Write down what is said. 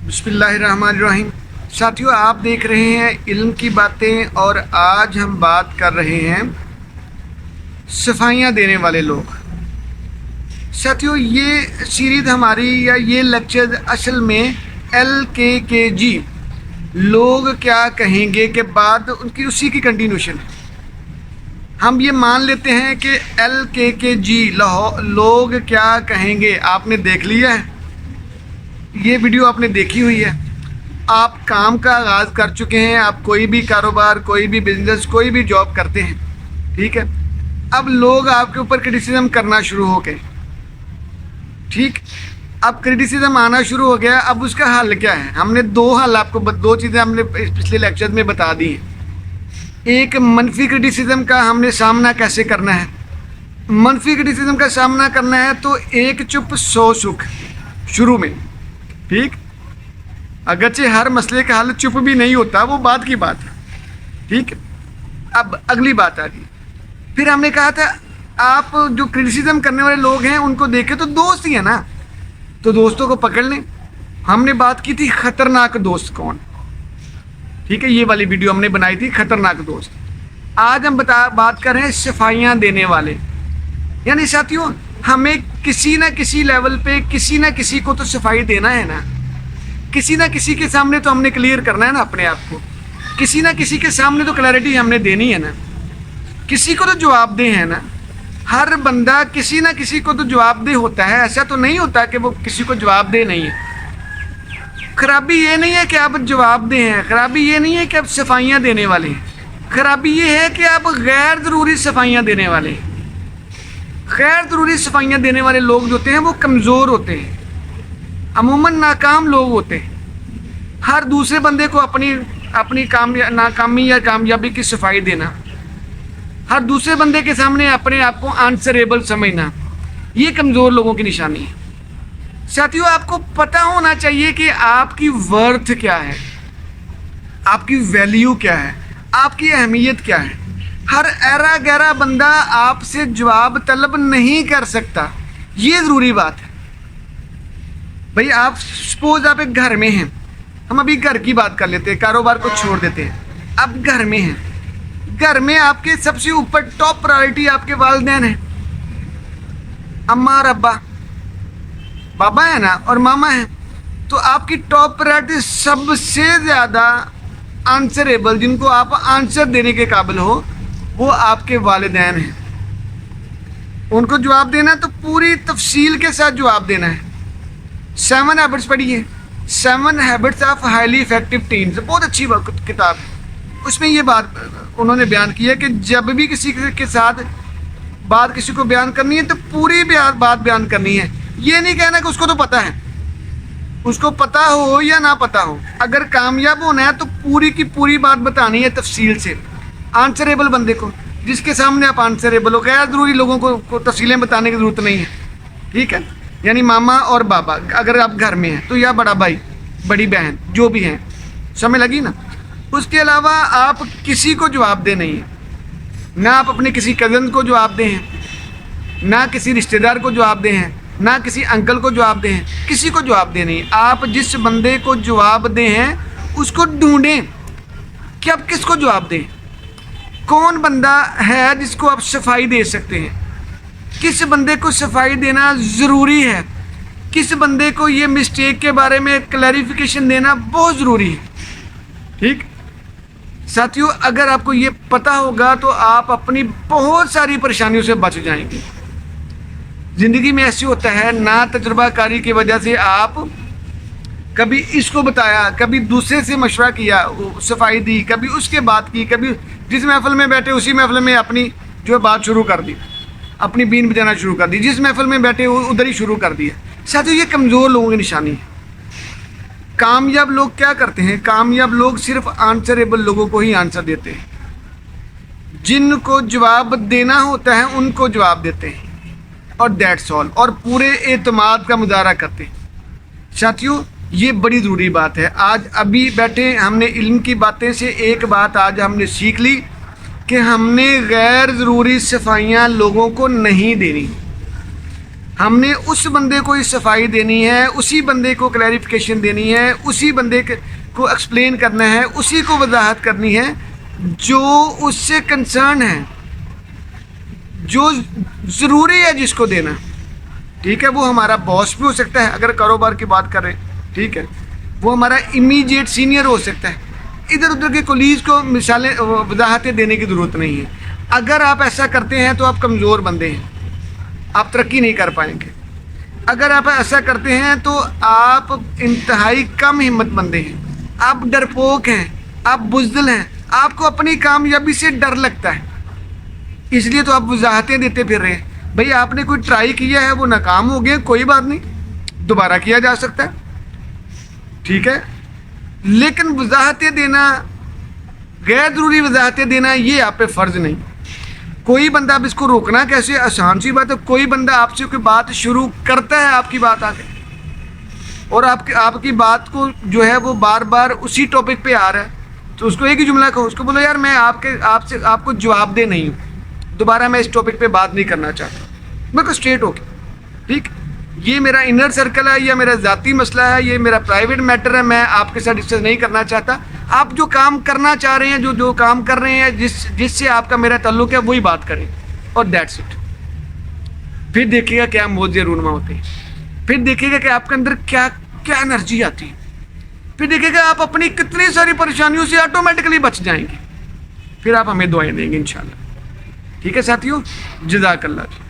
बिस्मिल्लाहिर्रहमानिर्रहीम। साथियों, आप देख रहे हैं इल्म की बातें और आज हम बात कर रहे हैं सफाइयाँ देने वाले लोग। साथियों, ये सीरीज़ हमारी या ये लेक्चर असल में LKKG लोग क्या कहेंगे के बाद उनकी उसी की कंटिन्यूशन है। हम ये मान लेते हैं कि LKKG लोग क्या कहेंगे आपने देख लिया है, ये वीडियो आपने देखी हुई है, आप काम का आगाज़ कर चुके हैं, आप कोई भी कारोबार, कोई भी बिजनेस, कोई भी जॉब करते हैं, ठीक है। अब लोग आपके ऊपर क्रिटिसिज्म करना शुरू हो गए, ठीक। अब क्रिटिसिज्म आना शुरू हो गया, अब उसका हल क्या है? हमने दो हल आपको दो चीज़ें हमने पिछले लेक्चर में बता दी हैं। एक, मनफी क्रिटिसिज्म का हमने सामना कैसे करना है। मनफी क्रिटिसिज्म का सामना करना है तो एक चुप सौ सुख शुरू में, ठीक। अगरचे हर मसले का हल चुप भी नहीं होता, वो बात की बात है, ठीक। अब अगली बात आ रही, फिर हमने कहा था आप जो क्रिटिसिज्म करने वाले लोग हैं उनको देखें तो दोस्त ही है ना, तो दोस्तों को पकड़ लें। हमने बात की थी खतरनाक दोस्त कौन, ठीक है, ये वाली वीडियो हमने बनाई थी खतरनाक दोस्त। आज हम बात कर रहे हैं सफाइयाँ देने वाले। यानी साथियों, हमें किसी ना किसी लेवल पे किसी ना किसी को तो सफाई देना है ना, किसी ना किसी के सामने तो हमने क्लियर करना है ना अपने आप को, किसी ना किसी के सामने तो क्लैरिटी हमने देनी है ना, किसी को तो जवाबदेह है ना। हर बंदा किसी ना किसी को तो जवाबदेह होता है, ऐसा तो नहीं होता कि वो किसी को जवाबदेह नहीं है। खराबी ये नहीं है कि आप जवाबदेह हैं, खराबी ये नहीं है कि आप सफाइयाँ देने वाले हैं, खराबी ये है कि आप गैर ज़रूरी सफाइयाँ देने वाले हैं। गैर ज़रूरी सफाइयाँ देने वाले लोग जो होते हैं वो कमज़ोर होते हैं, अमूमन नाकाम लोग होते हैं। हर दूसरे बंदे को अपनी नाकामी या कामयाबी की सफाई देना, हर दूसरे बंदे के सामने अपने आप को आंसरेबल समझना, ये कमज़ोर लोगों की निशानी है। साथियों, आपको पता होना चाहिए कि आपकी वर्थ क्या है, आपकी वैल्यू क्या है, आपकी अहमियत क्या है। हर ऐरा गैरा बंदा आपसे जवाब तलब नहीं कर सकता, ये ज़रूरी बात है। भाई, आप सपोज आप एक घर में हैं, हम अभी घर की बात कर लेते हैं, कारोबार को छोड़ देते हैं। अब घर में हैं, घर में आपके सबसे ऊपर टॉप प्रायोरिटी आपके वालिदैन हैं, अम्मा और अब्बा, बाबा है ना और मामा है। तो आपकी टॉप प्रायोरिटी सबसे ज़्यादा आंसरेबल, जिनको आप आंसर देने के काबिल हो, वो आपके वालिदैन हैं। उनको जवाब देना तो पूरी तफसील के साथ जवाब देना है। 7 हैबिट्स पढ़िए, 7 habits of highly effective teams, बहुत अच्छी किताब है। उसमें ये बात उन्होंने बयान की है कि जब भी किसी के साथ बात किसी को बयान करनी है तो पूरी बात बयान करनी है। ये नहीं कहना कि उसको तो पता है, उसको पता हो या ना पता हो, अगर कामयाब होना है तो पूरी की पूरी बात बतानी है तफसील से, आंसरेबल बंदे को, जिसके सामने आप आंसरेबल हो। गैर ज़रूरी लोगों को तफसीलें बताने की ज़रूरत नहीं है, ठीक है। यानी मामा और बाबा अगर आप घर में हैं तो, या बड़ा भाई बड़ी बहन जो भी हैं, समझ लगी ना। उसके अलावा आप किसी को जवाब दे नहीं है, ना आप अपने किसी कज़न को जवाब दें हैं, ना किसी रिश्तेदार को जवाब दें हैं, ना किसी अंकल को जवाब दें हैं, किसी को जवाब दे नहीं। आप जिस बंदे को जवाब दें हैं उसको ढूंढें कि आप किसको जवाब दें, कौन बंदा है जिसको आप सफाई दे सकते हैं, किस बंदे को सफाई देना ज़रूरी है, किस बंदे को ये मिस्टेक के बारे में क्लैरिफिकेशन देना बहुत ज़रूरी है, ठीक। साथियों, अगर आपको ये पता होगा तो आप अपनी बहुत सारी परेशानियों से बच जाएंगे। ज़िंदगी में ऐसे होता है, ना तजुर्बाकारी की वजह से आप कभी इसको बताया, कभी दूसरे से मशवरा किया, सफाई दी, कभी उसके बात की, कभी जिस महफिल में बैठे उसी महफिल में अपनी जो है बात शुरू कर दी, अपनी बीन बजाना शुरू कर दी, जिस महफिल में बैठे उधर ही शुरू कर दिया। साथियों, ये कमज़ोर लोगों की निशानी है। कामयाब लोग क्या करते हैं? कामयाब लोग सिर्फ आंसरेबल लोगों को ही आंसर देते हैं, जिनको जवाब देना होता है उनको जवाब देते हैं, और दैट्स ऑल, और पूरे एतमाद का मुजाहरा करते हैं। साथियों, ये बड़ी ज़रूरी बात है। आज अभी बैठे हमने इल्म की बातें से एक बात आज हमने सीख ली कि हमने गैर ज़रूरी सफाइयाँ लोगों को नहीं देनी। ہم نے اس بندے کو صفائی دینی ہے, اسی بندے کو کلیریفیکیشن دینی ہے, اسی بندے کو ایکسپلین کرنا ہے, اسی کو وضاحت کرنی ہے جو اس سے کنسرن ہے, جو ضروری ہے جس کو دینا. ٹھیک ہے, وہ ہمارا باس بھی ہو سکتا ہے اگر کاروبار کی بات کر رہے ہیں. ٹھیک ہے, وہ ہمارا امیجیٹ سینئر ہو سکتا ہے. ادھر ادھر کے کولیز کو مثالیں وضاحتیں دینے کی ضرورت نہیں ہے. اگر آپ ایسا کرتے ہیں تو آپ کمزور بندے ہیں, آپ ترقی نہیں کر پائیں گے. اگر آپ ایسا کرتے ہیں تو آپ انتہائی کم ہمت بندے ہیں, آپ ڈرپوک ہیں, آپ بزدل ہیں, آپ کو اپنی کامیابی سے ڈر لگتا ہے, اس لیے تو آپ وضاحتیں دیتے پھر رہے ہیں. بھئی آپ نے کوئی ٹرائی کیا ہے, وہ ناکام ہو گئے, کوئی بات نہیں, دوبارہ کیا جا سکتا ہے. ٹھیک ہے, لیکن وضاحتیں دینا, غیر ضروری وضاحتیں دینا, یہ آپ پہ فرض نہیں. کوئی بندہ, اب اس کو روکنا کیسے, آسان سی بات ہے. کوئی بندہ آپ سے کوئی بات شروع کرتا ہے, آپ کی بات آ گئی, اور آپ کی بات کو جو ہے وہ بار بار اسی ٹاپک پہ آ رہا ہے, تو اس کو ایک ہی جملہ کہو, اس کو بولو یار میں آپ کو جواب دے نہیں ہوں, دوبارہ میں اس ٹاپک پہ بات نہیں کرنا چاہتا. میں کو اسٹریٹ ہو کے, ٹھیک, یہ میرا انر سرکل ہے, یا میرا ذاتی مسئلہ ہے, یہ میرا پرائیویٹ میٹر ہے, میں آپ کے ساتھ ڈسکس نہیں کرنا چاہتا. آپ جو کام کرنا چاہ رہے ہیں, جو کام کر رہے ہیں, جس سے آپ کا میرا تعلق ہے, وہی بات کریں, اور دیٹس اٹ. پھر دیکھیے گا کیا موجے رونما ہوتے ہیں, پھر دیکھیے گا کہ آپ کے اندر کیا کیا انرجی آتی ہے, پھر دیکھیے گا آپ اپنی کتنی ساری پریشانیوں سے آٹومیٹکلی بچ جائیں گے. پھر آپ ہمیں دعائیں دیں گے انشاءاللہ. ٹھیک ہے ساتھیوں, جزاک اللہ.